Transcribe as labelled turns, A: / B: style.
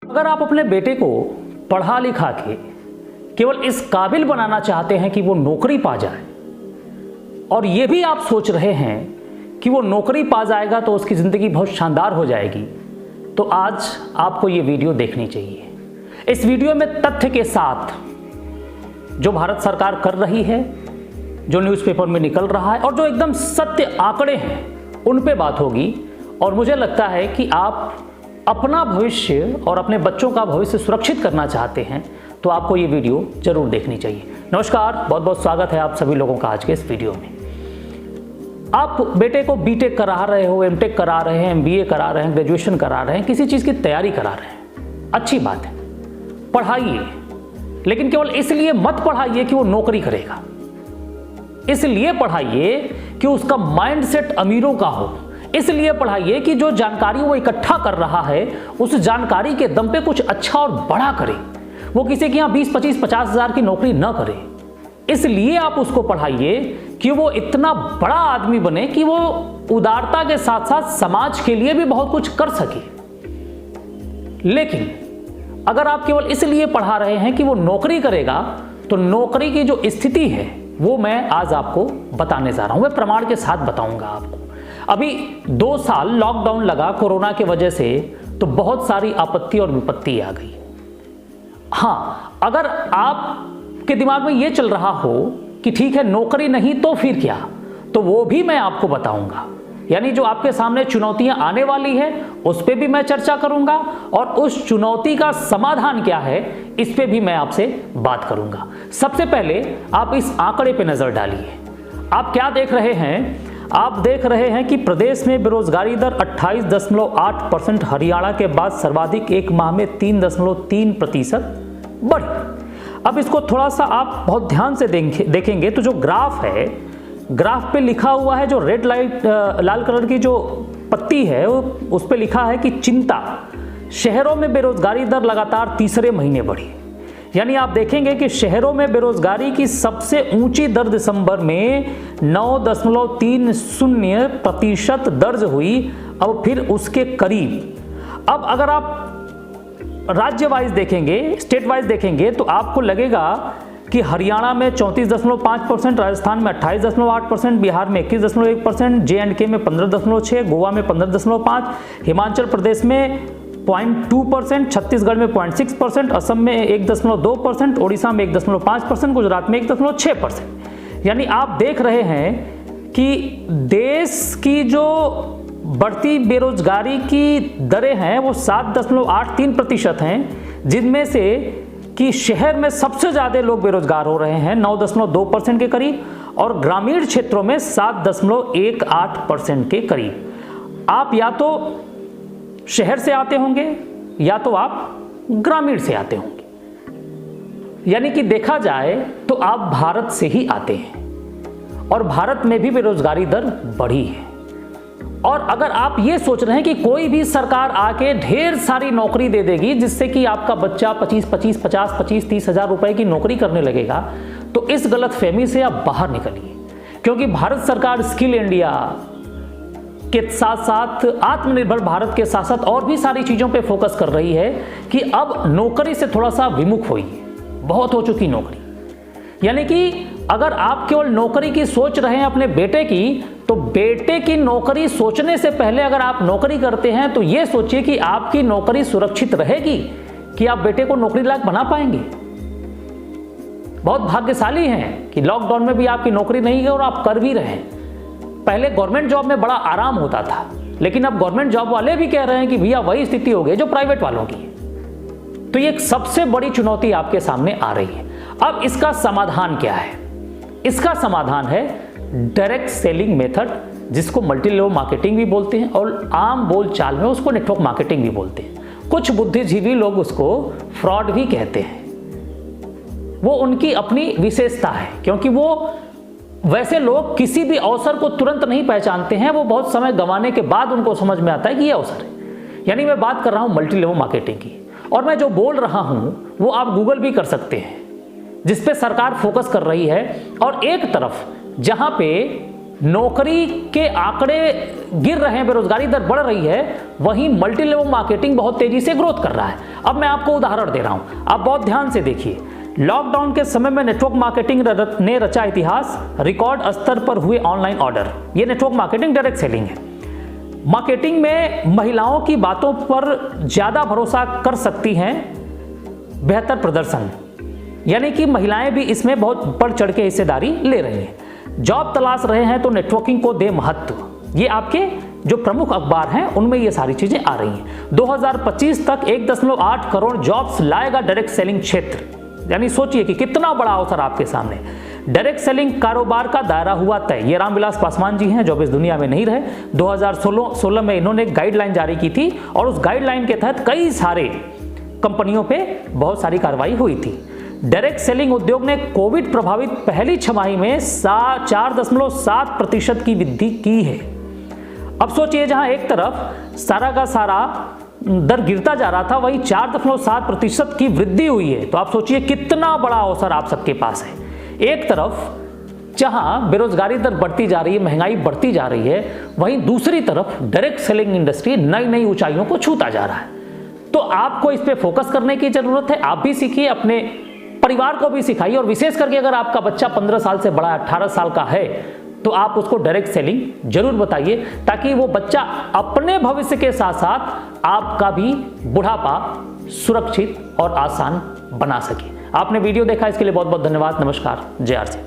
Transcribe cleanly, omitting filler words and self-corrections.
A: अगर आप अपने बेटे को पढ़ा लिखा के केवल इस काबिल बनाना चाहते हैं कि वो नौकरी पा जाए, और ये भी आप सोच रहे हैं कि वो नौकरी पा जाएगा तो उसकी ज़िंदगी बहुत शानदार हो जाएगी, तो आज आपको ये वीडियो देखनी चाहिए। इस वीडियो में तथ्य के साथ जो भारत सरकार कर रही है, जो न्यूज़पेपर में निकल रहा है और जो एकदम सत्य आंकड़े हैं, उन पे बात होगी। और मुझे लगता है कि आप अपना भविष्य और अपने बच्चों का भविष्य सुरक्षित करना चाहते हैं तो आपको ये वीडियो जरूर देखनी चाहिए। नमस्कार, बहुत बहुत स्वागत है आप सभी लोगों का आज के इस वीडियो में। आप बेटे को बीटेक करा रहे हो, एमटेक करा रहे हैं, एमबीए करा रहे हैं, ग्रेजुएशन करा रहे हैं, किसी चीज़ की तैयारी करा रहे हैं, अच्छी बात है, पढ़ाइए। लेकिन केवल इसलिए मत पढ़ाइए कि वो नौकरी करेगा, इसलिए पढ़ाइए कि उसका माइंडसेट अमीरों का हो। इसलिए पढ़ाइए कि जो जानकारी वो इकट्ठा कर रहा है उस जानकारी के दम पे कुछ अच्छा और बड़ा करे, वो किसी के यहाँ 20, 25, 50 हज़ार की नौकरी न करे। इसलिए आप उसको पढ़ाइए कि वो इतना बड़ा आदमी बने कि वो उदारता के साथ साथ समाज के लिए भी बहुत कुछ कर सके। लेकिन अगर आप केवल इसलिए पढ़ा रहे हैं कि वो नौकरी करेगा, तो नौकरी की जो स्थिति है वो मैं आज आपको बताने जा रहा हूं। मैं प्रमाण के साथ बताऊंगा आपको। अभी 2 साल लॉकडाउन लगा कोरोना की वजह से, तो बहुत सारी आपत्ति और विपत्ति आ गई। हाँ, अगर आपके दिमाग में ये चल रहा हो कि ठीक है नौकरी नहीं तो फिर क्या, तो वो भी मैं आपको बताऊंगा। यानी जो आपके सामने चुनौतियां आने वाली है उस पे भी मैं चर्चा करूंगा, और उस चुनौती का समाधान क्या है इस पे भी मैं आपसे बात करूंगा। सबसे पहले आप इस आंकड़े पे नजर डालिए। आप क्या देख रहे हैं? आप देख रहे हैं कि प्रदेश में बेरोजगारी दर 28.8%, हरियाणा के बाद सर्वाधिक, एक माह में 3.3% बढ़ी। अब इसको थोड़ा सा आप बहुत ध्यान से देखेंगे तो जो ग्राफ है, ग्राफ पे लिखा हुआ है, जो रेड लाइट लाल कलर की जो पत्ती है उस पे लिखा है कि चिंता, शहरों में बेरोजगारी दर लगातार तीसरे महीने बढ़ी। यानी आप देखेंगे कि शहरों में बेरोजगारी की सबसे ऊंची दर दिसंबर में 9.30% दर्ज हुई, अब फिर उसके करीब। अब अगर आप राज्य वाइज देखेंगे, स्टेट वाइज देखेंगे, तो आपको लगेगा कि हरियाणा में 34.5%, राजस्थान में 28.8%, बिहार में 21.1%, JNK में 15.6%, गोवा में 15.5%, हिमाचल प्रदेश में 0.2%, छत्तीसगढ़ में 0.6%, असम में 1.2%, ओडिशा में 1.5%, गुजरात में 1.6%। यानी आप देख रहे हैं कि देश की जो बढ़ती बेरोजगारी की दरें हैं वो 7.83% हैं, जिनमें से कि शहर में सबसे ज़्यादा लोग बेरोजगार हो रहे हैं 9.2% के करीब, और ग्रामीण क्षेत्रों में 7.18% के करीब। आप या तो शहर से आते होंगे या तो आप ग्रामीण से आते होंगे। यानी कि देखा जाए तो आप भारत से ही आते हैं, और भारत में भी बेरोजगारी दर बढ़ी है। और अगर आप ये सोच रहे हैं कि कोई भी सरकार आके ढेर सारी नौकरी दे देगी जिससे कि आपका बच्चा 25-30 हज़ार रुपए की नौकरी करने लगेगा, तो इस गलतफहमी से आप बाहर निकलिए। क्योंकि भारत सरकार स्किल इंडिया के साथ साथ आत्मनिर्भर भारत के साथ साथ और भी सारी चीज़ों पे फोकस कर रही है कि अब नौकरी से थोड़ा सा विमुख होइए। बहुत हो चुकी नौकरी। यानी कि अगर आप केवल नौकरी की सोच रहे हैं अपने बेटे की, तो बेटे की नौकरी सोचने से पहले अगर आप नौकरी करते हैं तो ये सोचिए कि आपकी नौकरी सुरक्षित रहेगी, कि आप बेटे को नौकरी लायक बना पाएंगे। बहुत भाग्यशाली हैं कि लॉकडाउन में भी आपकी नौकरी नहीं है और आप कर भी रहे हैं। पहले गवर्नमेंट जॉब में बड़ा आराम होता था, लेकिन अब गवर्नमेंट जॉब वाले भी कह रहे हैं कि भैया वही स्थिति हो गई जो प्राइवेट वालों की है। तो ये एक सबसे बड़ी चुनौती आपके सामने आ रही है। अब इसका समाधान क्या है? इसका समाधान है डायरेक्ट सेलिंग मेथड, जिसको मल्टी लेवल मार्केटिंग भी बोलते हैं, और आम बोल चाल में उसको नेटवर्क मार्केटिंग भी बोलते हैं। कुछ बुद्धिजीवी लोग उसको फ्रॉड भी कहते हैं। वो उनकी अपनी विशेषता है, क्योंकि वो वैसे लोग किसी भी अवसर को तुरंत नहीं पहचानते हैं, वो बहुत समय गंवाने के बाद उनको समझ में आता है कि ये अवसर है। यानी मैं बात कर रहा हूं मल्टी लेवल मार्केटिंग की, और मैं जो बोल रहा हूं वो आप गूगल भी कर सकते हैं, जिस पे सरकार फोकस कर रही है। और एक तरफ जहां पे नौकरी के आंकड़े गिर रहे हैं, बेरोजगारी दर बढ़ रही है, वहीं मल्टी लेवल मार्केटिंग बहुत तेजी से ग्रोथ कर रहा है। अब मैं आपको उदाहरण दे रहा हूं, आप बहुत ध्यान से देखिए। लॉकडाउन के समय में नेटवर्क मार्केटिंग ने रचा इतिहास, रिकॉर्ड स्तर पर हुए ऑनलाइन ऑर्डर। ये नेटवर्क मार्केटिंग डायरेक्ट सेलिंग है। मार्केटिंग में महिलाओं की बातों पर ज्यादा भरोसा कर सकती हैं, बेहतर प्रदर्शन, यानी कि महिलाएं भी इसमें बहुत बढ़ चढ़ के हिस्सेदारी ले रही हैं। जॉब तलाश रहे हैं तो नेटवर्किंग को दे महत्व। ये आपके जो प्रमुख अखबार हैं उनमें ये सारी चीजें आ रही हैं। 2025 तक 1.8 करोड़ जॉब्स लाएगा डायरेक्ट सेलिंग क्षेत्र। यानी सोचिए कि कितना बड़ा अवसर आपके सामने। डायरेक्ट सेलिंग कारोबार का दायरा हुआ तय। ये रामविलास पासवान जी हैं जो अब इस दुनिया में नहीं रहे। 2016 में इन्होंने एक गाइडलाइन जारी की थी और उस गाइडलाइन के तहत कई सारे कंपनियों पे बहुत सारी कार्रवाई हुई थी। डायरेक्ट सेलिंग उद्योग ने कोविड प्रभावित पहली छमाही में 4.7% की वृद्धि की है। अब सोचिए, जहां एक तरफ सारा का सारा दर गिरता जा रहा था, वहीं 4.7% की वृद्धि हुई है। तो आप सोचिए कितना बड़ा अवसर आप सबके पास है। एक तरफ जहां बेरोजगारी दर बढ़ती जा रही है, महंगाई बढ़ती जा रही है, वहीं दूसरी तरफ डायरेक्ट सेलिंग इंडस्ट्री नई नई ऊंचाइयों को छूता जा रहा है। तो आपको इस पे फोकस करने की जरूरत है। आप भी सीखिए, अपने परिवार को भी सिखाइए, और विशेष करके अगर आपका बच्चा 15 साल से बड़ा 18 साल का है तो आप उसको डायरेक्ट सेलिंग जरूर बताइए, ताकि वो बच्चा अपने भविष्य के साथ साथ आपका भी बुढ़ापा सुरक्षित और आसान बना सके। आपने वीडियो देखा, इसके लिए बहुत बहुत धन्यवाद। नमस्कार, जय आर सी।